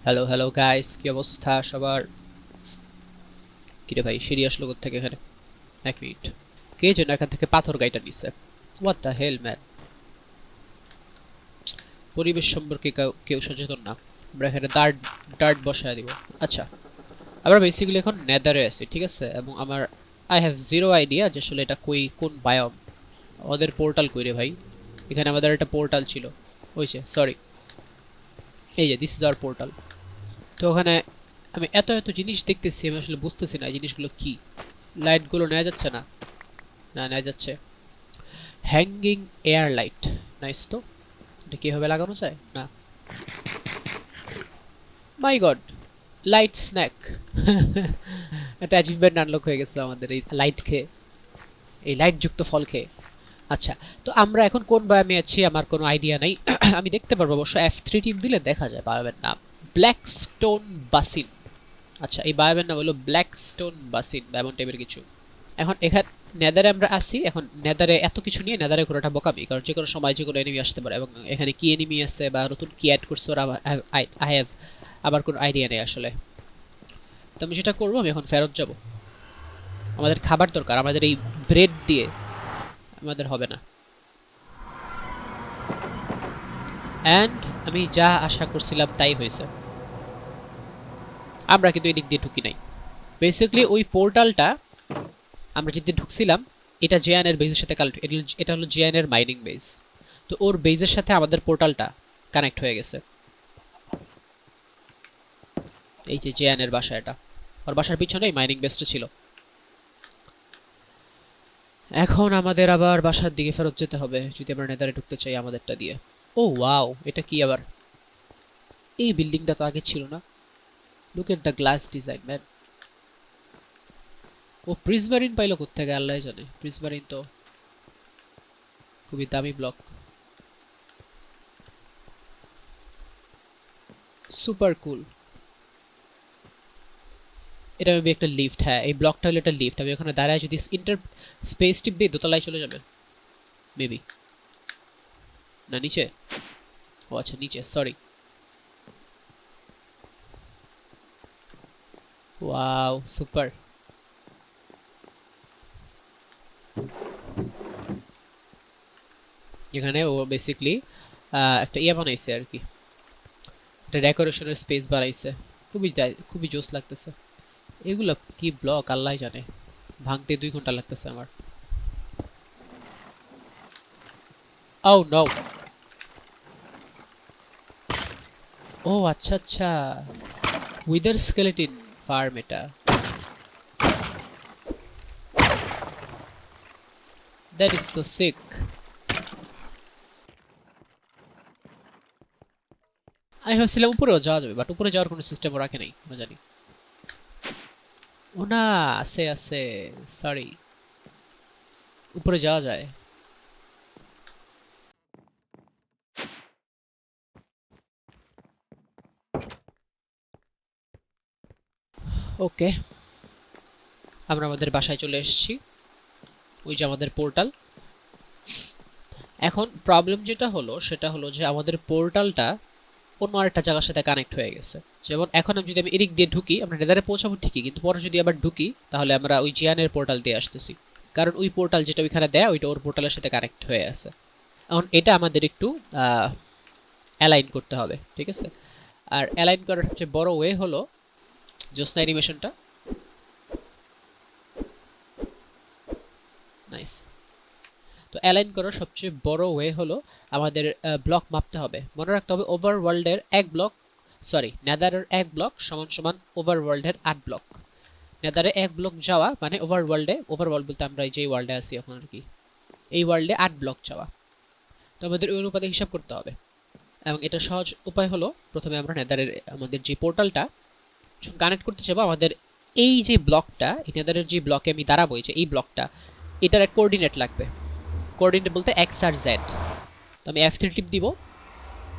Hello hello guys, কি অবস্থা সবার? কিরে ভাই, সিঁড়ি আসলো থেকে এখানে? এক মিনিট, কে যেন এখান থেকে পাথর গাইটা নিছে। What the hell man! পরিবেশ সম্পর্কে কেউ সচেতন না। আমরা এখানে ডার্ট ডার্ট বসায় দিব। আচ্ছা, আমরা বেসিক্যালি এখন নেদারে আছি, ঠিক আছে? এবং আমার আই হ্যাভ জিরো আইডিয়া যে আসলে এটা কোন বায়োম। আমাদের পোর্টাল কই রে ভাই? এখানে আমাদের একটা পোর্টাল ছিল, হয়েছে, সরি। এই যে দিস ইজ আওয়ার পোর্টাল। তো ওখানে আমি এত এত জিনিস দেখতেছি, আমি আসলে বুঝতেছি না এই জিনিসগুলো কি। লাইটগুলো নেওয়া যাচ্ছে না। না, নেওয়া যাচ্ছে। Hanging air light, nice. তো এটা কীভাবে লাগানো যায়? না, মাই গড, লাইট স্ন্যাক! একটা অ্যাচিভমেন্ট আনলক হয়ে গেছে আমাদের এই লাইট খেয়ে, এই লাইটযুক্ত ফল খেয়ে। আচ্ছা, তো আমরা এখন কোন বায়ামে আছি আমার কোনো আইডিয়া নাই। আমি দেখতে পারবো অবশ্য, F3 টিপ দিলে দেখা যায় বায়ামের নাম। Black stone basin. আচ্ছা, এই বায়ামের নাম হলো ব্ল্যাক স্টোন বাসিন, এমন টাইপের কিছু। এখন এখানে নেদারে আমরা আসি। এখন নেদারে এত কিছু নিয়ে নেদারে ঘোরাটা বোকামি, কারণ যে কোনো সময় যে কোনো এনিমি আসতে পারে, এবং এখানে কি এনিমি আছে বা নতুন কি অ্যাড করছে ওরা, আই হ্যাভ আবার কোনো আইডিয়া নেই আসলে। তো আমি যেটা করবো, আমি এখন ফেরত যাব। আমাদের খাবার দরকার, আমাদের এই ব্রেড দিয়ে আমাদের হবে না। অ্যান্ড আমি যা আশা করছিলাম তাই হয়েছে। আমরা কিন্তু এদিক দিয়ে ঢুকি নাই। বেসিক্যালি ওই পোর্টালটা আমরা যেদিকে ঢুকছিলাম, এটা জেয়ানের বেজের সাথে কানেক্ট। এটা হলো জেয়ানের মাইনিং বেজ। তো ওর বেজের সাথে আমাদের পোর্টালটা কানেক্ট হয়ে গেছে। এই যে জেয়ানের বাসা, এটা ওর বাসার পিছনেই মাইনিং বেজটা ছিল। এখন আমাদের আবার বাসার দিকে ফেরত যেতে হবে যদি আমরা নেদারে ঢুকতে চাই আমাদেরটা দিয়ে। ও ওয়াও, এটা কি আবার? এই বিল্ডিংটা তো আগে ছিল না। Look at the glass design man. ও প্রিজমারিন পাইলো কোত্থেকে আল্লাহ জানে। প্রিজমারিন তো খুবই দামি ব্লক। Super cool. এটা মেবি একটা লিফট। হ্যাঁ, এই ব্লকটা হলো একটা লিফট। আমি ওখানে দাঁড়ায় যদি ইন্টার স্পেস টিপ দিই, দোতলায় চলে যাবে মেবি। না, নিচে? ও আচ্ছা, নিচে, সরি। Wow, super. এখানে ও বেসিকলি একটা ইয়ে বানাইছে আর কি, একটা ডেকোরেশনের স্পেস বানাইছে। খুবই জোস লাগতেছে। এগুলো কি ব্লক আল্লাহ জানে, ভাঙতে 2 ঘন্টা লাগতেছে আমার। ও নো! ও আচ্ছা আচ্ছা, উইদার স্কেলেটন ফার্ম এটা। That is so sick. আমি ভাবছিলাম উপরেও যাওয়া যাবে, বাট উপরে যাওয়ার কোনো সিস্টেমও রাখে নাই না জানি। ও না, আছে আছে, সরি, উপরে যাওয়া যায়। ওকে, আমরা আমাদের বাসায় চলে এসেছি। ওই যে আমাদের পোর্টাল। এখন প্রবলেম যেটা হলো সেটা হলো যে আমাদের পোর্টালটা অন্য আরেকটা জায়গার সাথে কানেক্ট হয়ে গেছে। যেমন এখন আমি যদি এদিক দিয়ে ঢুকি, আমরা নেদারে পৌঁছাবো ঠিকই, কিন্তু পরে যদি আবার ঢুকি তাহলে আমরা ওই জিয়ানের পোর্টাল দিয়ে আসতেছি, কারণ ওই পোর্টাল যেটা ওইখানে দেয় ওইটা ওর পোর্টালের সাথে কানেক্ট হয়ে আছে। এখন এটা আমাদের একটু অ্যালাইন করতে হবে, ঠিক আছে? আর অ্যালাইন করার সবচেয়ে বড় ওয়ে হলো জ্যোৎস্না অ্যানিমেশনটা। নাইস। তো অ্যালাইন করার সবচেয়ে বড় ওয়ে হলো আমাদের ব্লক মাপতে হবে। মনে রাখতে হবে ওভারওয়ার্ল্ডের 1 ব্লক, সরি, নেদারের 1 ব্লক সমান সমান ওভারওয়ার্ল্ডের 8 ব্লক। নেদারে 1 ব্লক যাওয়া মানে ওভারওয়ার্ল্ড বলতে আমরা এই যে ওয়ার্ল্ডে আছি এখন আর কি, এই ওয়ার্ল্ডে 8 ব্লক যাওয়া। তো আমাদের ওই অনুপাতে হিসাব করতে হবে। এবং এটা সহজ উপায় হলো, প্রথমে আমরা নেদারের আমাদের যে পোর্টালটা কানেক্ট করতে চাইবো, আমাদের এই যে ব্লকটা, এই নেদারের যে ব্লকে আমি দাঁড়াবো, এই যে এই ব্লকটা, এটার এক কোঅর্ডিনেট লাগবে। কোঅর্ডিনেট বলতে এক্স আর জেড। তো আমি F3 টিপ দিব।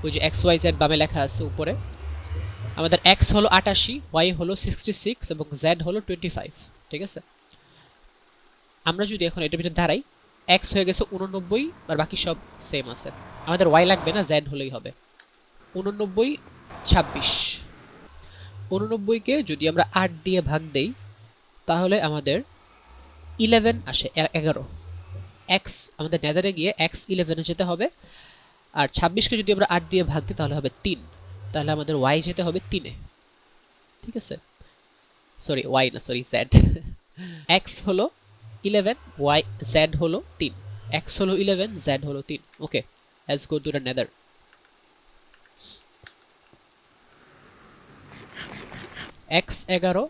ওই যে এক্স ওয়াই জেড বামে লেখা আছে উপরে। আমাদের এক্স হলো 88, ওয়াই হলো 66 এবং জেড হলো 25, ঠিক আছে? আমরা যদি এখন এটার ভিতরে দাঁড়াই, এক্স হয়ে গেছে 89 আর বাকি সব সেম আছে। আমাদের ওয়াই লাগবে না, জেড হলেই হবে। 89, 26, 89কে যদি আমরা 8 দিয়ে ভাগ দেই তাহলে আমাদের 11 আসে, 11। এক্স আমাদের নেদারে গিয়ে এক্স 11-এ যেতে হবে, আর 26কে যদি আমরা 8 দিয়ে ভাগ দিই তাহলে হবে 3, তাহলে আমাদের ওয়াই যেতে হবে 3-এ। ঠিক আছে, সরি ওয়াই না, সরি জেড। এক্স হলো 11, ওয়াই জেড হলো 3। এক্স হলো 11, জেড হলো 3। Okay, let's go to the nether. X 11,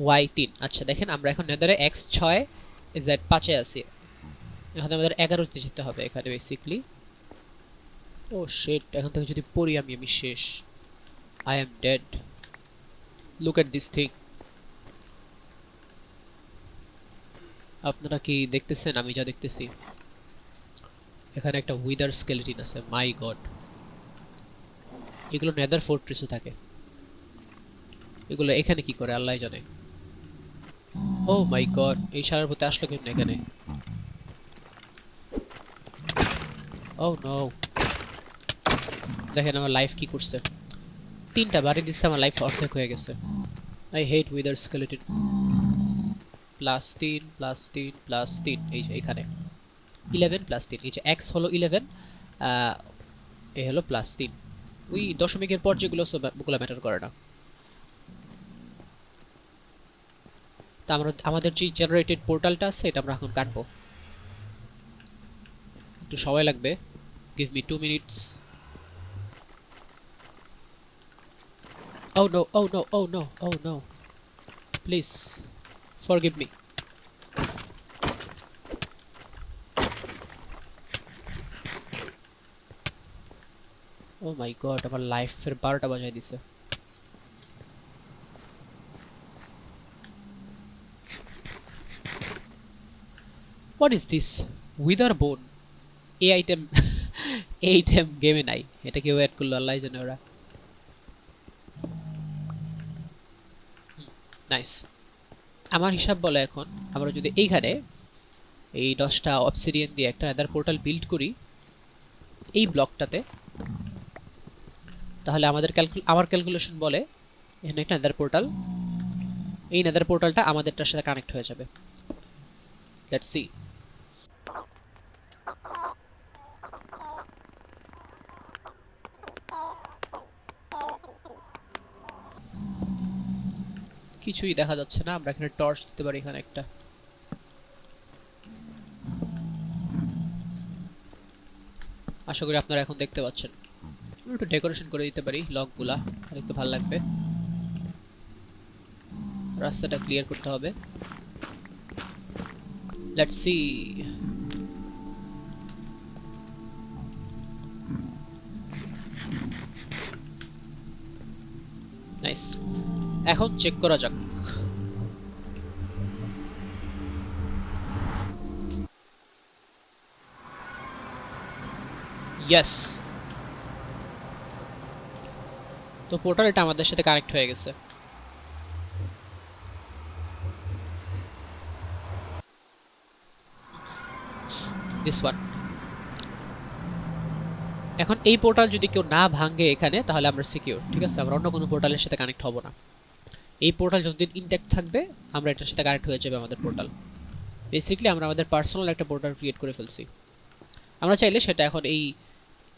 Y 3। আচ্ছা দেখেন, আমরা এখন নেদারে এক্স 6, জেড 5-এ আছি। এখন আমাদের 11-তে যেতে হবে এখানে বেসিক্যালি। ও শিট, এখন থেকে যদি পড়ি আমি শেষ। I am dead. Look at this thing. আপনারা কি দেখতেছেন? আমি যা দেখতেছি, এখানে একটা উইদার স্কেলেটন আছে। মাই গড, এগুলো নেদার ফোর্ট্রেসে থাকে। এগুলো এখানে কি করে আল্লাহ জানে। ও মাই গড, এই শালার পথে আসলো কেমন এখানে? ও নো, দেখেন আমার লাইফ কি করছে। 3টা বাড়ি দিচ্ছে, আমার লাইফ অর্ধেক হয়ে গেছে। I hate wither skeleton. +3 +3 +3, এই যে এখানে 11 +3। এই যে এক্স হলো 11, এ হলো +3। ওই দশমিকের পর যেগুলো ওগুলো ম্যাটার করে না। তা আমরা আমাদের যে জেনারেটেড পোর্টালটা আছে এটা আমরা এখন কাটবো। একটু সময় লাগবে, give me 2 minutes. Oh no, oh no, oh no, oh no. Please forgive me. Oh my god, আমার লাইফের 12টা বাজায় দিছে। What is this? Wither bone. এই আইটেম এই আইটেম গেমে নাই, এটা কেউ অ্যাড করলো আল্লাহ জানে ওরা। নাইস। আমার হিসাব বলে এখন আমরা যদি এইখানে এই 10টা অবসিডিয়ান দিয়ে একটা নেদার পোর্টাল বিল্ড করি এই ব্লকটাতে, তাহলে আমার ক্যালকুলেশন বলে এখানে একটা নেদার পোর্টাল, এই নেদার পোর্টালটা আমাদেরটার সাথে কানেক্ট হয়ে যাবে। Let's see. কিছুই দেখা যাচ্ছে না, আমরা এখানে টর্চ দিতে পারি এখানে একটা। আশা করি আপনারা এখন দেখতে পাচ্ছেন। একটু ডেকোরেশন করে দিতে পারি লকগুলা, দেখতে ভালো লাগবে। রাস্তাটা ক্লিয়ার করতে হবে। Let's see. নাইস, এখন চেক করা যাক। ইয়েস, তো পোর্টালটা আমাদের সাথে কানেক্ট হয়ে গেছে। This one. এখন এই পোর্টাল যদি কেউ না ভাঙে এখানে তাহলে আমরা সিকিউর। ঠিক আছে, আমরা অন্য কোনো পোর্টালের সাথে কানেক্ট হব না। এই পোর্টাল যতদিন ইনট্যাক্ট থাকবে আমরা এটার সাথে কানেক্ট হয়ে যাবে আমাদের পোর্টাল। বেসিক্যালি আমরা আমাদের পার্সোনাল একটা পোর্টাল ক্রিয়েট করে ফেলছি। আমরা চাইলে সেটা এখন এই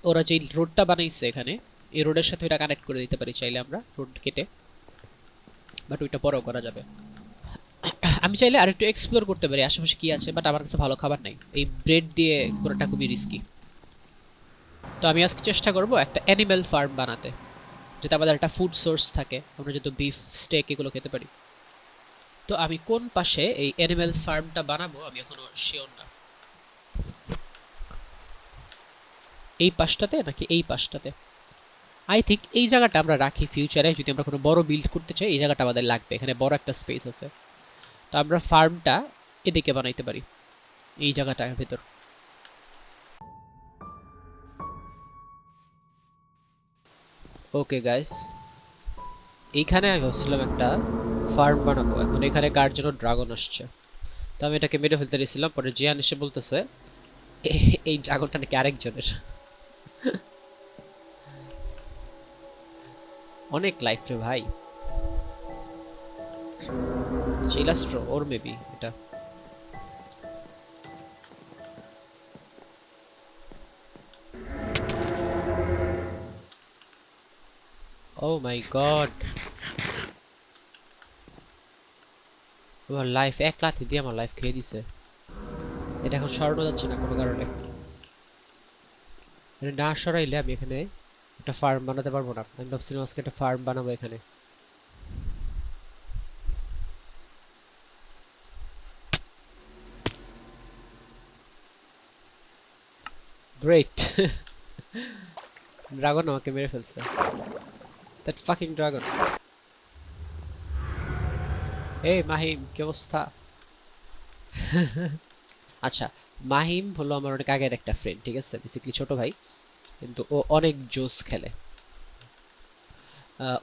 ওরা যে রোডটা বানাইছে এখানে, এই রোডের সাথে এটা কানেক্ট করে দিতে পারি চাইলে আমরা, রোড কেটে। বাট ওইটা পরেও করা যাবে। আমি চাইলে আরেকটু এক্সপ্লোর করতে পারি আশেপাশে কি আছে, বাট আমার কাছে ভালো খাবার নাই। এই ব্রেড দিয়ে করাটা খুবই রিস্কি। তো আমি আজকে চেষ্টা করব একটা অ্যানিম্যাল ফার্ম বানাতে, যাতে আমাদের একটা ফুড সোর্স থাকে, আমরা যত বিফ স্টেক এগুলো খেতে পারি। তো আমি কোন পাশে এই অ্যানিম্যাল ফার্মটা বানাবো আমি এখনো শিওর না। এই পাশটাতে নাকি এই পাশটাতে? আই থিঙ্ক এই জায়গাটা আমরা রাখি ফিউচারে, যদি আমরা কোনো বড় বিল্ড করতে চাই এই জায়গাটা আমাদের লাগবে। এখানে বড় একটা স্পেস আছে, তো আমরা ফার্মটা এদিকে বানাইতে পারি, এই জায়গাটার ভেতর। ওকে গাইস, এইখানে আমি ভাবছিলাম একটা ফার্ম বানাবো। এখন এখানে কার জন্য ড্রাগন আসছে, তো আমি এটাকে মেরে ফেলতে দিয়েছিলাম। পরে জিয়ান এসে বলতেছে এই ড্রাগনটা নাকি আরেকজনের। অনেক লাইফ রে ভাই। ইলাস্ট্রো ওর মেবি এটা। ও মাই গড, আমার লাইফ এক লাথি দিয়ে আমার লাইফ খেয়ে দিছে। এটা এখন সরানো যাচ্ছে না কোনো কারণে। এটা না সরাইলে আমি এখানে একটা ফার্ম বানাতে পারবো না। আমি ভাবছিলাম আজকে একটা ফার্ম বানাবো এখানে। গ্রেট। ড্রাগন আমাকে মেরে ফেলছে। That fucking dragon. এই মাহিম, কি অবস্থা? আচ্ছা, মাহিম হলো আমার অনেক আগের একটা ফ্রেন্ড, ঠিক আছে, বেসিক্যালি ছোট ভাই, কিন্তু ও অনেক জোস খেলে।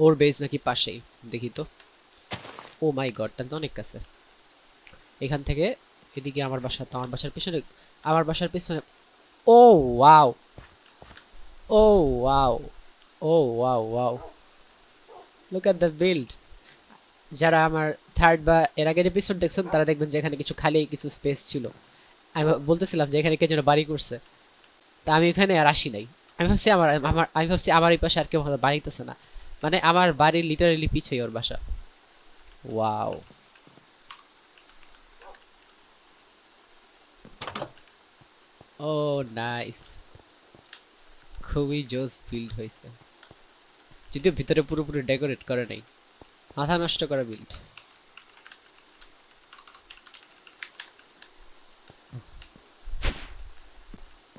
ওর বেস নাকি পাশেই, দেখি তো। ও মাই গড, তাহলে তো অনেক কাছে। এখান থেকে এদিকে আমার বাসা, তো আমার বাসার পিছনে, আমার বাসার পিছনে। Oh wow, oh wow, oh wow wow, look at the build. যারা আমার থার্ড বা এর আগের এপিসোড দেখছেন তারা দেখবেন যে এখানে কিছু খালি কিছু স্পেস ছিল। আমি বলতেছিলাম যে এখানে কে যেন বাড়ি করছে, তা আমি এখানে আর আসি নাই। আমি ভাবছি আমার এই পাশে আর কেউ হয়তো বাড়িতেছে না, মানে আমার বাড়ির লিটারেলি পিছেই ওর বাসা। ওয়াও, ও নাইস, খুবই জোস বিল্ড হয়েছে, যদিও ভিতরে পুরোপুরি ডেকোরেট করে নাই, মাথা নষ্ট করা বিল্ড।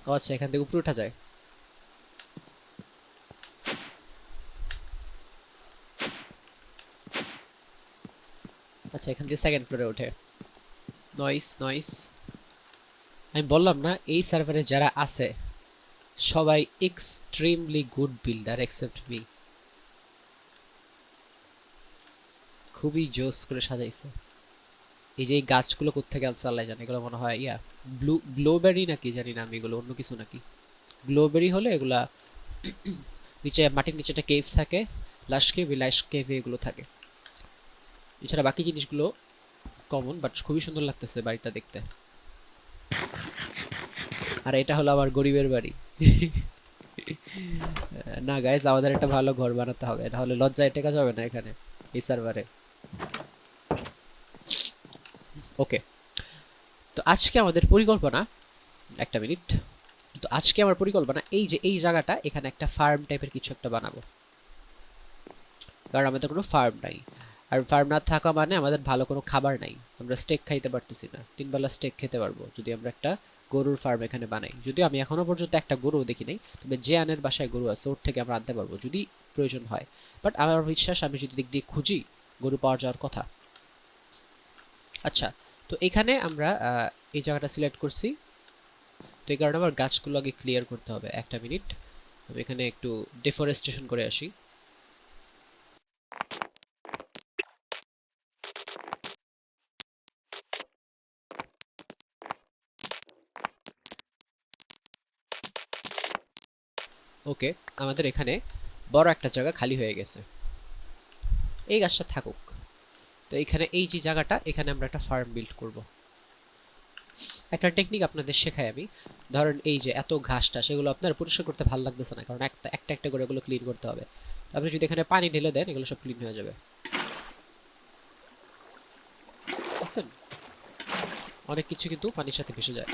ও আচ্ছা, এখান থেকে উপরে উঠা যায়। আচ্ছা, এখান থেকে সেকেন্ড ফ্লোরে ওঠে। Noise noise. আমি বললাম না, এই সার্ভারে যারা আছে সবাই extremely good builder except me. খুবই জোস করে সাজাইছে। এই যে এই গাছগুলো কোত্থেকে আনছে আল্লাহ জানে, এগুলো মনে হয় ব্লুবেরি নাকি জানি না আমি, এগুলো অন্য কিছু নাকি। ব্লুবেরি হলে এগুলা নিচে, মাটির নিচে একটা কেভ থাকে, লাশ কেভ, লাশ কেভে এগুলো থাকে। এছাড়া বাকি জিনিসগুলো কমন, বাট খুবই সুন্দর লাগতেছে বাড়িটা দেখতে। আর এটা হলো আমার গরিবের বাড়ি। না গাইস, আমাদের একটা ভালো ঘর বানাতে হবে, নাহলে লজ্জায় টেকা যাবে না এখানে, এই সার্ভারে। ওকে, তো আজকে আমাদের পরিকল্পনা, একটা মিনিট। তো আজকে আমার পরিকল্পনা এই যে এই জায়গাটা, এখানে একটা ফার্ম টাইপের কিছু একটা বানাবো, কারণ আমাদের কোনো ফার্ম নাই। আর ফার্ম না থাকা মানে আমাদের ভালো কোনো খাবার নাই, আমরা স্টেক খাইতে পারতেছি না, 3 বেলা স্টেক খেতে পারবো যদি আমরা একটা গরুর ফার্ম এখানে বানাই। যদিও আমি এখনো পর্যন্ত একটা গরুও দেখি নাই, তবে যে আনের বাসায় গরু আছে ওর থেকে আমরা আনতে পারবো যদি প্রয়োজন হয়। বাট আমার বিশ্বাস, আমি যদি দিক দিয়ে খুঁজি গরু পাওয়া যাওয়ার কথা। আচ্ছা, তো এখানে আমরা এই জায়গাটা সিলেক্ট করছি, তো এই কারণে আমার গাছগুলো আগে ক্লিয়ার করতে হবে। একটা মিনিট, আমি এখানে একটু ডিফরেস্টেশন করে আসি। ওকে, আমাদের এখানে বড় একটা জায়গা খালি হয়ে গেছে, এই গাছটা থাকুক। তো এখানে এই যে জায়গাটা, এখানে আমরা একটা ফার্ম বিল্ড করব। একটা টেকনিক আপনাদের শেখাই আমি। ধরেন এই যে এত ঘাসটা, সেগুলো আপনার পরিষ্কার করতে ভালো লাগতেছে না, কারণ একটা একটা একটা করে এগুলো ক্লিন করতে হবে। আপনি যদি এখানে পানি ঢেলে দেন এগুলো সব ক্লিন হয়ে যাবে, বুঝছেন? অনেক কিছু কিন্তু পানির সাথে ভেসে যায়।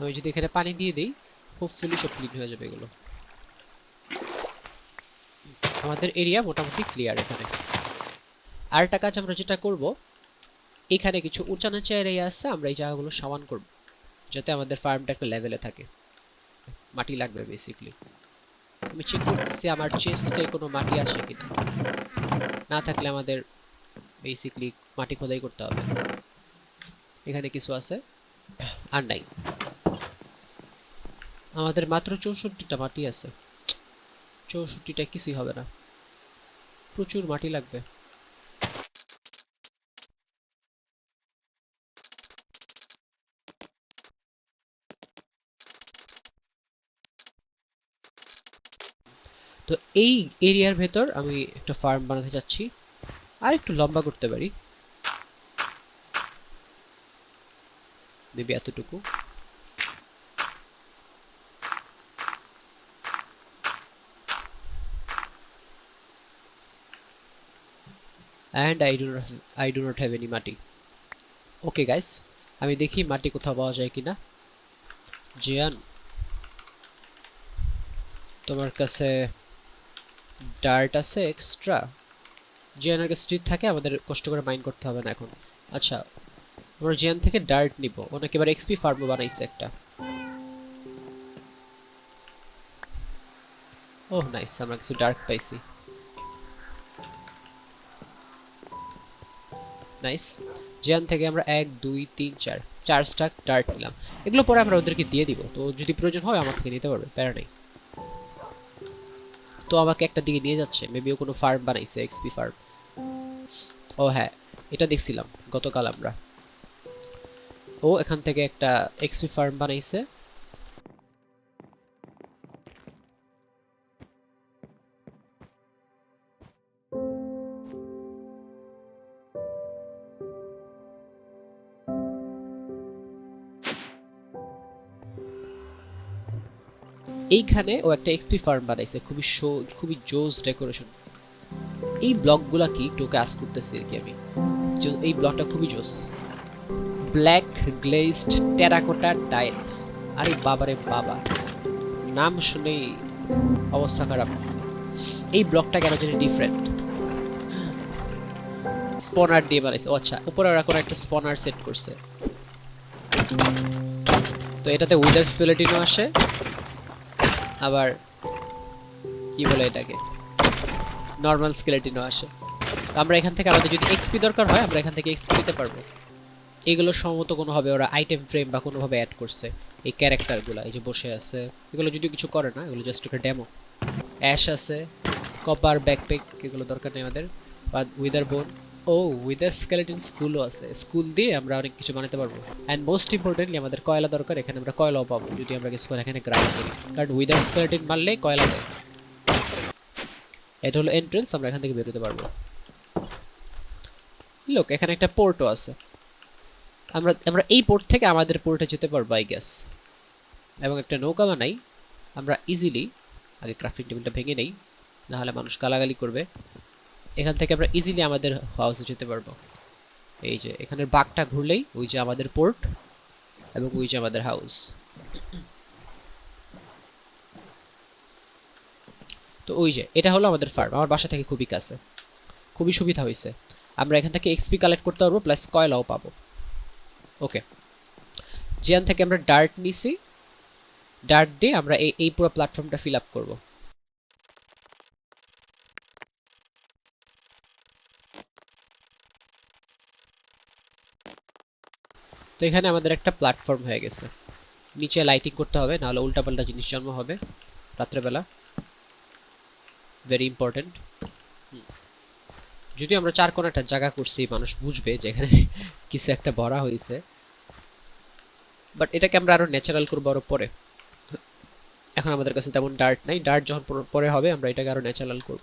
আমি যদি এখানে পানি দিয়ে দিই, হোপফুলি সব ক্লিন হয়ে যাবে এগুলো। আমাদের এরিয়া মোটামুটি ক্লিয়ার এখানে। আর একটা কাজ আমরা যেটা করব, এখানে কিছু উঁচা নিচা এরিয়া আছে, আমরা এই জায়গাগুলো সমান করব যাতে আমাদের ফার্মটা একটা লেভেলে থাকে। মাটি লাগবে বেসিক্যালি। আমি চেক করতেছি আমার চেস্টে কোনো মাটি আছে কিনা, না থাকলে আমাদের বেসিক্যালি মাটি খোদাই করতে হবে। এখানে কিছু আছে, আর নাই। আমাদের মাত্র 64টা মাটি আছে, 64টা কিছুই হবে না, প্রচুর মাটি লাগবে। তো এই এরিয়ার ভেতর আমি একটা ফার্ম বানাতে চাচ্ছি, আর একটু লম্বা করতে পারি, মেবি এতটুকু। And I do not have any মাটি। ওকে গাইস, আমি দেখি মাটি কোথাও পাওয়া যায় কিনা। জিয়ান, তোমার কাছে ডার্ট আছে এক্সট্রা? জিয়ানের কাছে যদি থাকে আমাদের কষ্ট করে মাইন করতে হবে না এখন। আচ্ছা, আমরা জিয়ান থেকে ডার্ট নিব, ও নাকি এবার এক্সপি ফার্মও বানাইছে একটা। ওহ নাইস, আমরা কিছু ডার্ট পাইছি। নাইস, জিয়ান থেকে আমরা 1 2 3 4 4 স্টাক ডার্ট নিলাম। এগুলো পরে আমরা ওদেরকে দিয়ে দিব, তো যদি প্রয়োজন হয় আমার থেকে নিতে পারবে, প্যারা নেই। তো আমাকে একটা দিকে নিয়ে যাচ্ছে, মেবি ও কোনো ফার্ম বানাইছে, এক্সপি ফার্ম। ও হ্যাঁ, এটা দেখছিলাম গতকাল আমরা। ও এখান থেকে একটা এক্সপি ফার্ম বানাইছে। এইখানে ও একটা এক্সপি ফার্ম বানাইছে, খুবই জোস ডেকোরেশন। এই ব্লকগুলা কি টোকে আস করতেছি আর কি আমি, এই ব্লকটা খুবই জোস। Black glazed terracotta tiles. আরে বাবারে বাবা, নাম শুনেই অবস্থা খারাপ। এই ব্লকটা কেন জানি ডিফারেন্ট, স্পনার দিয়ে বানাইছে। আচ্ছা, উপরে ওরা কোনো একটা স্পনার সেট করছে, তো এটাতে উইদার স্কেলেটনও আসে, আবার কি বলে এটাকে, নর্মাল স্কেলেটনও আসে। আমরা এখান থেকে আমাদের যদি এক্সপি দরকার হয় আমরা এখান থেকে এক্সপি নিতে পারবো। এগুলো সম্ভবত কোনোভাবে ওরা আইটেম ফ্রেম বা কোনোভাবে অ্যাড করছে এই ক্যারেক্টারগুলো, এই যে বসে আছে, এগুলো যদি কিছু করে না, এগুলো জাস্ট একটা ডেমো। অ্যাশ আছে, কপার ব্যাকপ্যাক, এগুলো দরকার নেই আমাদের। বা উইদার বোন, ও উইদার স্কেলেটন স্কুলও আছে, স্কুল দিয়ে আমরা অনেক কিছু বানাতে পারবো। অ্যান্ড মোস্ট ইম্পর্টেন্টলি আমাদের কয়লা দরকার, এখানে আমরা কয়লাও পাবো যদি আমরা কিছু করে এখানে গ্রাইন্ড করি, কারণ উইদার স্কেলেটন মারলেই কয়লা দেয়। এটা হলো এন্ট্রেন্স, আমরা এখান থেকে বেরোতে পারবো। লোক, এখানে একটা পোর্টও আছে, আমরা আমরা এই পোর্ট থেকে আমাদের পোর্টে যেতে পারবো আই গেস। এবং একটা নৌকা বানাই আমরা ইজিলি, আগে ক্রাফটিং টেবিলটা ভেঙে নেই, নাহলে মানুষ গালাগালি করবে। এখান থেকে আমরা ইজিলি আমাদের হাউসে যেতে পারবো। এই যে এখানের বাঘটা ঘুরলেই ওই যে আমাদের পোর্ট এবং ওই যে আমাদের হাউস। তো ওই যে এটা হলো আমাদের ফার্ম, আমার বাসা থেকে খুবই কাছে, খুবই সুবিধা হয়েছে। আমরা এখান থেকে এক্সপি কালেক্ট করতে পারবো, প্লাস কয়লাও পাবো। ওকে, যেখান থেকে আমরা ডার্ট নিছি, ডার্ট দিয়ে আমরা এই পুরো প্ল্যাটফর্মটা ফিল আপ করবো। তো এখানে আমাদের একটা প্ল্যাটফর্ম হয়ে গেছে, নিচে লাইটিং করতে হবে, নাহলে উল্টাপাল্টা জিনিস জন্ম হবে রাত্রেবেলা, ভেরি ইম্পর্টেন্ট। যদি আমরা চার কোণ একটা জায়গা করছি, মানুষ বুঝবে যে এখানে কিছু একটা ভরা হয়েছে, বাট এটাকে আমরা আরো ন্যাচারাল করবো আরো পরে। এখন আমাদের কাছে তেমন ডার্ট নাই, ডার্ট যখন পরে হবে আমরা এটাকে আরো ন্যাচারাল করব।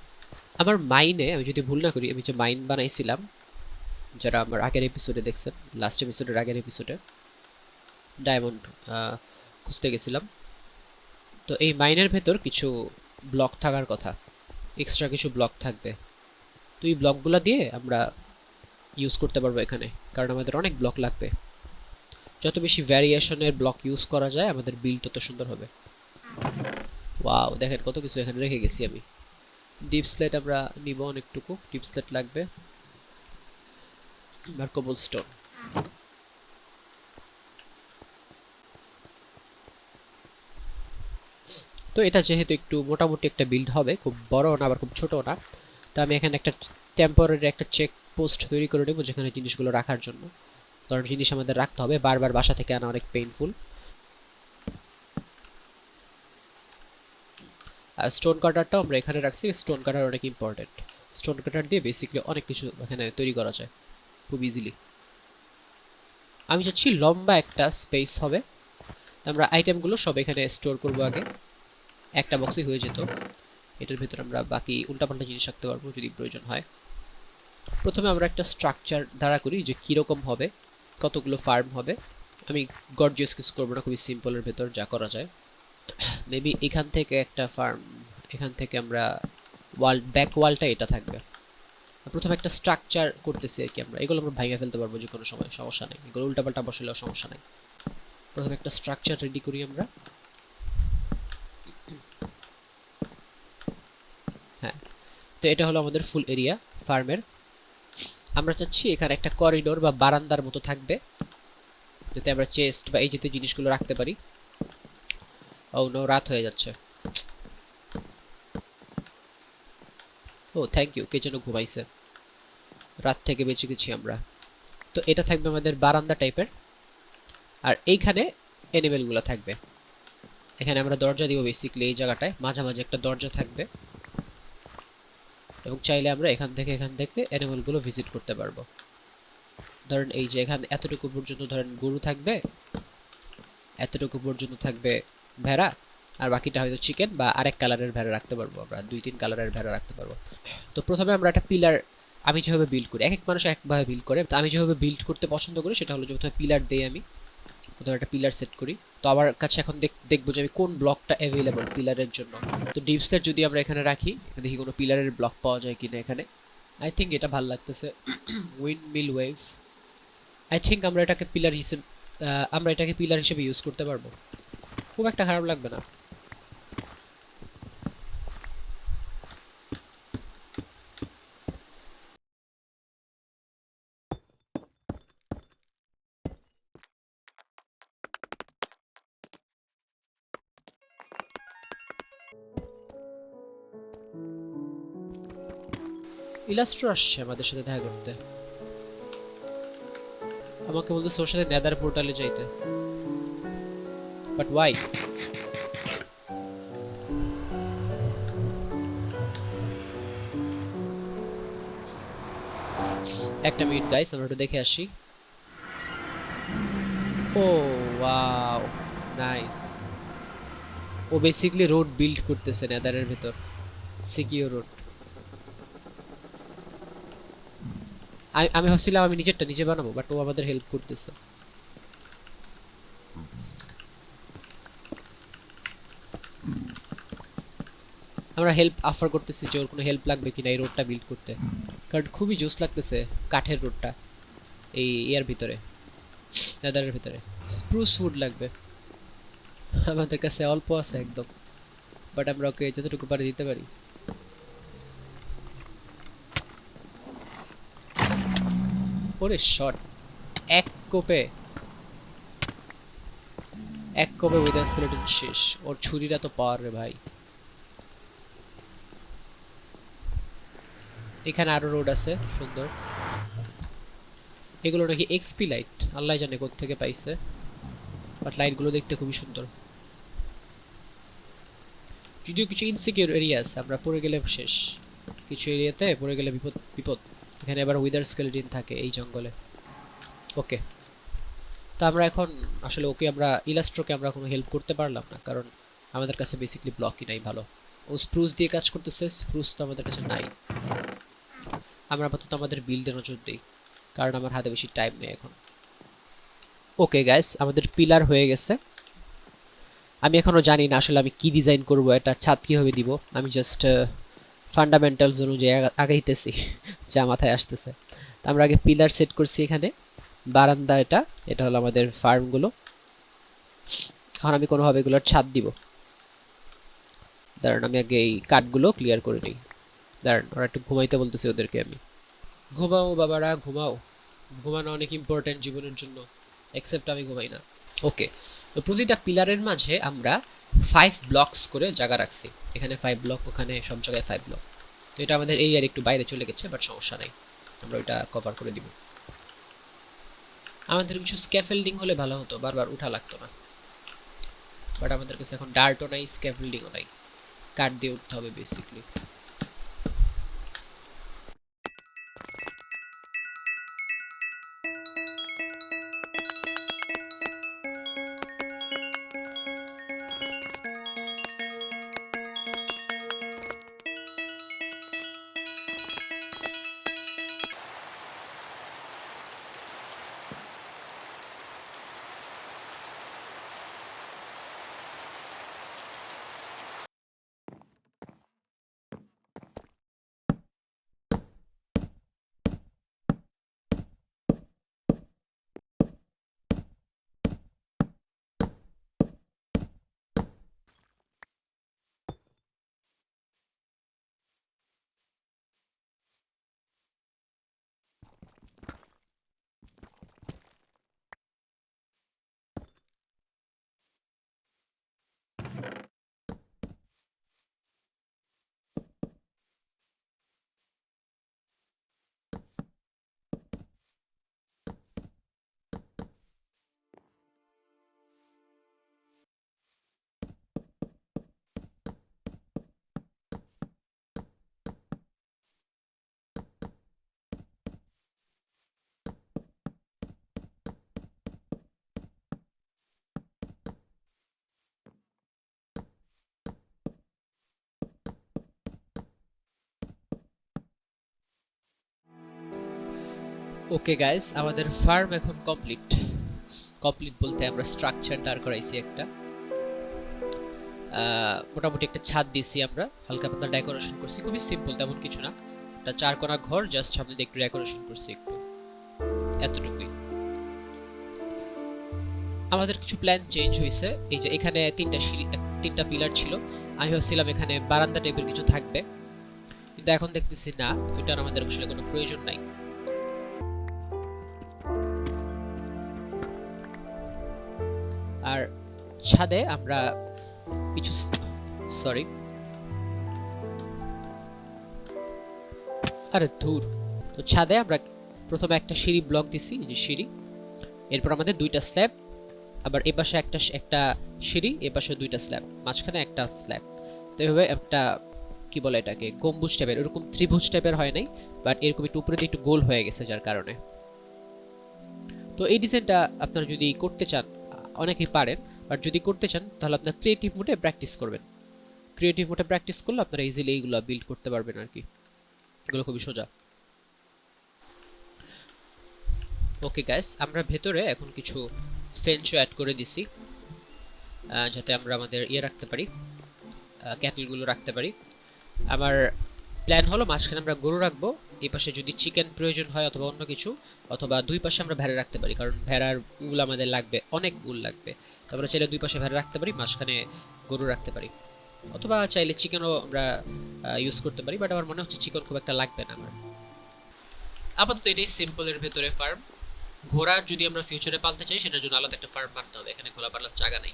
আমার মাইনে, আমি যদি ভুল না করি, আমি যে মাইন বানাইছিলাম, যারা আমার আগের এপিসোডে দেখছেন, লাস্ট এপিসোডের আগের এপিসোডে ডায়মন্ড খুঁজতে গেছিলাম, তো এই মাইনের ভেতর কিছু ব্লক থাকার কথা, এক্সট্রা কিছু ব্লক থাকবে। তো এই ব্লকগুলো দিয়ে আমরা ইউজ করতে পারবো এখানে, কারণ আমাদের অনেক ব্লক লাগবে। যত বেশি ভ্যারিয়েশনের ব্লক ইউজ করা যায় আমাদের বিল্ড তত সুন্দর হবে। ওয়াও, দেখেন কত কিছু এখানে রেখে গেছি আমি। ডিপ স্লেট আমরা নিব অনেকটুকু, ডিপ স্লেট লাগবে, আর কোবলস্টোন। তো এটা যেহেতু একটু মোটামুটি একটা বিল্ড হবে, খুব বড় না আবার খুব ছোট না, তো আমি এখানে একটা টেম্পোরারি একটা চেক পোস্ট তৈরি করে নেব যেখানে জিনিসগুলো রাখার জন্য, কারণ জিনিস আমাদের রাখতে হবে, বারবার বাসা থেকে আনা অনেক পেইনফুল। আর স্টোন কাটারটাও আমরা এখানে রাখছি, স্টোন কাটার অনেক ইম্পর্টেন্ট, স্টোন কাটার দিয়ে বেসিক্যালি অনেক কিছু এখানে তৈরি করা যায় খুব ইজিলি। আমি চাচ্ছি লম্বা একটা স্পেস হবে, তো আমরা আইটেমগুলো সব এখানে স্টোর করবো, আগে একটা বক্সে হয়ে যেত, এটার ভিতরে আমরা বাকি উল্টাপাল্টা জিনিস রাখতে পারবো যদি প্রয়োজন হয়। প্রথমে আমরা একটা স্ট্রাকচার দাঁড়া করি যে কীরকম হবে, কতগুলো ফার্ম হবে। আমি গর্জিয়াস কিছু করবো না, খুবই সিম্পলের ভেতর যা করা যায়। মেবি এখান থেকে একটা ফার্ম, এখান থেকে আমরা ব্যাক ওয়ালটা এটা থাকবে। প্রথমে একটা স্ট্রাকচার করতেছি আর কি আমরা, এগুলো আমরা ভাঙে ফেলতে পারবো যে কোনো সময়, সমস্যা নেই, এগুলো উল্টাপাল্টা বসালেও সমস্যা নেই। প্রথমে একটা স্ট্রাকচার রেডি করি আমরা। হ্যাঁ, তো এটা হলো আমাদের ফুল এরিয়া ফার্মের। আমরা চাচ্ছি এখানে একটা করিডোর বা বারান্দার মতো থাকবে, যাতে আমরা চেস্ট বা এই জাতীয় জিনিসগুলো রাখতে পারি। ও নো, রাত হয়ে যাচ্ছে। ও থ্যাংক ইউ, কে যেন ঘুমাইছে, রাত থেকে বেঁচে গেছি আমরা। তো এটা থাকবে আমাদের বারান্দা টাইপের, আর এইখানে অ্যানিমেলগুলো থাকবে। এখানে আমরা দরজা দিব বেসিক্যালি, এই জায়গাটায় মাঝামাঝি একটা দরজা থাকবে, এবং চাইলে আমরা এখান থেকে অ্যানিমেলগুলো ভিজিট করতে পারবো। ধরেন এই যে এখানে এতটুকু পর্যন্ত ধরেন গরু থাকবে, এতটুকু পর্যন্ত থাকবে ভেড়া, আর বাকিটা হয়তো চিকেন বা আরেক কালারের ভেড়া রাখতে পারবো, আমরা 2-3 কালারের ভেড়া রাখতে পারবো। তো প্রথমে আমরা একটা পিলার, আমি যেভাবে বিল্ড করি, এক এক মানুষ একভাবে বিল্ড করে, তো আমি যেভাবে বিল্ড করতে পছন্দ করি সেটা হলো যে প্রথমে পিলার দিই, আমি প্রথমে একটা পিলার সেট করি। তো আমার কাছে এখন দেখবো যে আমি কোন ব্লকটা অ্যাভেলেবল পিলারের জন্য। তো ডিপ সেট যদি আমরা এখানে রাখি, দেখি কোনো পিলারের ব্লক পাওয়া যায় কিনা এখানে। আই থিঙ্ক এটা ভালো লাগতেছে, windmill wave. I think আমরা এটাকে পিলার হিসেবে ইউজ করতে পারবো, খুব একটা খারাপ লাগবে না। ইলাস্ট্রো আসছে আমাদের সাথে দেখা করতে, আমাকে বলতেছে ওর সাথে নেদার পোর্টালে যাইতে, বাট ওয়াই? একটা মিনিট গাইস, আমরা একটু দেখে আসি। ও ওয়াও, নাইস। ও বেসিক্যালি রোড বিল্ড করতেছে নেদারের ভেতর, সিকিউর রোড। আমি ভাবছিলাম আমি নিজেরটা নিজে বানাবো, বাট ও আমাদের হেল্প করতেছে। আমরা হেল্প অফার করতেছি যে ওর কোনো হেল্প লাগবে কিনা এই রোডটা বিল্ড করতে, কারণ খুবই জোস লাগতেছে কাঠের রোডটা এই ইয়ার ভিতরে, নেদারের ভিতরে। স্প্রুস উড লাগবে, আমাদের কাছে অল্প আছে একদম, বাট আমরা ওকে যতটুকু পারি দিতে পারি। ওরে শট, এক কোপে উইদার স্কেলেটন শেষ। ওর ছুরিটা তো পাওয়ার রে ভাই। এখানে আরো রোড আছে সুন্দর, এগুলো নাকি এক্সপি লাইট, আল্লাহ জানে কোত্থেকে পাইছে, বাট লাইটগুলো দেখতে খুবই সুন্দর। যদিও কিছু ইনসিকিউর এরিয়া আছে, আমরা পড়ে গেলে শেষ, কিছু এরিয়াতে পড়ে গেলে বিপদ বিপদ। এখানে আবার উইদার স্কেলেটন থাকে এই জঙ্গলে। ওকে, তো আমরা এখন আসলে আমরা ইলাস্ট্রোকে আমরা কোনো হেল্প করতে পারলাম না, কারণ আমাদের কাছে বেসিক্যালি ব্লকই নাই ভালো। ও স্প্রুস দিয়ে কাজ করতেছে, স্প্রুস তো আমাদের কাছে নাই। আমরা আপাতত আমাদের বিল্ডে নজর দিই, কারণ আমার হাতে বেশি টাইম নেই এখন। ওকে গাইস, আমাদের পিলার হয়ে গেছে। আমি এখনো জানি না আসলে আমি কি ডিজাইন করব, এটা ছাদ কীভাবে দিব। আমি জাস্ট ফান্ডামেন্টালস অনুযায়ী আগাইতেছি যা মাথায় আসতেছে। তো আমরা আগে পিলার সেট করছি এখানে, বারান্দা এটা, এটা হলো আমাদের ফার্মগুলো। এখন আমি কোনোভাবে এগুলোর ছাদ দিব। দাঁড়ান, আমি আগে এই কাঠগুলো ক্লিয়ার করে নিই। দাঁড়ান, ওরা একটু ঘুমাইতে বলতেছি ওদেরকে আমি। ঘুমাও বাবারা ঘুমাও, ঘুমানো অনেক ইম্পর্টেন্ট জীবনের জন্য, এক্সেপ্ট আমি ঘুমাই না। ওকে, তো প্রতিটা পিলারের মাঝে আমরা 5 ব্লকস করে জায়গা রাখছি, এখানে 5 ব্লক, ওখানে সব জায়গায় 5 ব্লক। তো এটা আমাদের এই আর একটু বাইরে চলে গেছে, বাট সমস্যা নাই, আমরা ওইটা কভার করে দিব। আমাদের কিছু স্ক্যাফেল্ডিং হলে ভালো হতো, বারবার উঠা লাগতো না, বাট আমাদের কাছে এখন ডার্টও নাই, স্ক্যাফেল্ডিংও নাই, কাঠ দিয়ে উঠতে হবে বেসিক্যালি। ওকে গাইস, আমাদের ফার্ম এখন কমপ্লিট। কমপ্লিট বলতে আমরা স্ট্রাকচার দাঁড় করাইছি একটা, মোটামুটি একটা ছাদ দিয়েছি আমরা, হালকা পাতলা ডেকোরেশন করছি, খুবই সিম্পল, তেমন কিছু না। একটা 4 কোণা ঘর, জাস্ট সামনে দিয়ে একটু ডেকোরেশন করছি একটু, এতটুকুই। আমাদের কিছু প্ল্যান চেঞ্জ হয়েছে। এই যে এখানে 3টা সিঁড়ি, 3টা পিলার ছিল, আমি ভাবছিলাম এখানে বারান্দা টাইপের কিছু থাকবে, কিন্তু এখন দেখতেছি না, ওইটার আমাদের আসলে কোনো প্রয়োজন নাই। আর ছাদে আমরা কিছু, সরি, আরে ধুর। তো ছাদে আমরা প্রথমে একটা সিঁড়ি ব্লক দিছি, এই যে সিঁড়ি, এরপর আমাদের 2টা স্ল্যাব, আবার এই পাশে একটা সিঁড়ি, এই পাশে 2টা স্ল্যাব, মাঝখানে একটা স্ল্যাব। তো এইভাবে একটা, কি বলে এটাকে, গম্বুজ টাইপের, এরকম ত্রিভুজ টাইপের হয় নাই, বাট এরকম একটু উপরে দিয়ে একটু গোল হয়ে গেছে যার কারণে। তো এই ডিজাইনটা আপনারা যদি করতে চান, অনেকেই পারেন, বাট যদি করতে চান তাহলে আপনার ক্রিয়েটিভ মোডে প্র্যাকটিস করবেন। ক্রিয়েটিভ মোডে প্র্যাকটিস করলে আপনারা ইজিলি এইগুলো বিল্ড করতে পারবেন আর কি, এগুলো খুবই সোজা। ওকে গাইস, আমরা ভেতরে এখন কিছু ফেঞ্চও অ্যাড করে দিছি, যাতে আমরা আমাদের রাখতে পারি, ক্যাটেলগুলো রাখতে পারি। আমার প্ল্যান হলো মাঝখানে আমরা গরু রাখবো, এই পাশে যদি চিকেন প্রয়োজন হয় অথবা অন্য কিছু, অথবা 2 পাশে আমরা ভেড়া রাখতে পারি, কারণ ভেড়ার উল আমাদের লাগবে, অনেক উল লাগবে। তো আমরা চাইলে 2 পাশে ভেড়া রাখতে পারি, মাঝখানে গরু রাখতে পারি, অথবা চাইলে চিকেনও আমরা ইউজ করতে পারি, বাট আমার মনে হচ্ছে চিকেন খুব একটা লাগবে না আমার। আপাতত এটাই সিম্পলের ভেতরে ফার্ম। ঘোড়া যদি আমরা ফিউচারে পালতে চাই, সেটার জন্য আলাদা একটা ফার্ম বানাতে হবে, এখানে ঘোড়া পালার জায়গা নেই।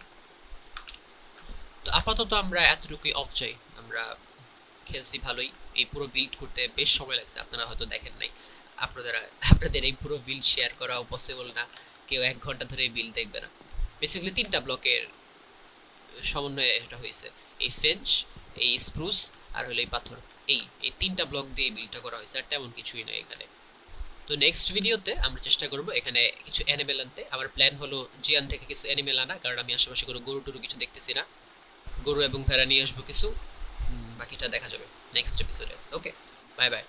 তো আপাতত আমরা এতটুকুই অফ চাই। আমরা খেলছি ভালোই, এই পুরো বিল্ড করতে বেশ সময় লাগছে, আপনারা হয়তো দেখেন নাই। আপনাদের এই পুরো বিল্ড শেয়ার করাও পসিবল না, কেউ 1 ঘন্টা ধরে এই বিল্ড দেখবে না। বেসিক্যালি 3টা ব্লকের সমন্বয়ে এটা হয়েছে, এই ফেঞ্চ, এই স্প্রুস, আর হলো এই পাথর, এই 3টা ব্লক দিয়ে বিল্ডটা করা হয়েছে, আর তেমন কিছুই নয় এখানে। তো নেক্সট ভিডিওতে আমরা চেষ্টা করব এখানে কিছু অ্যানিমেল আনতে। আমার প্ল্যান হলো জিয়ান থেকে কিছু অ্যানিমেল আনা, কারণ আমি আশেপাশে কোনো গরু টরু কিছু দেখতেছি না। গরু এবং ভেড়া নিয়ে আসবো কিছু, বাকিটা দেখা যাবে নেক্সট এপিসোডে। ওকে, বাই বাই।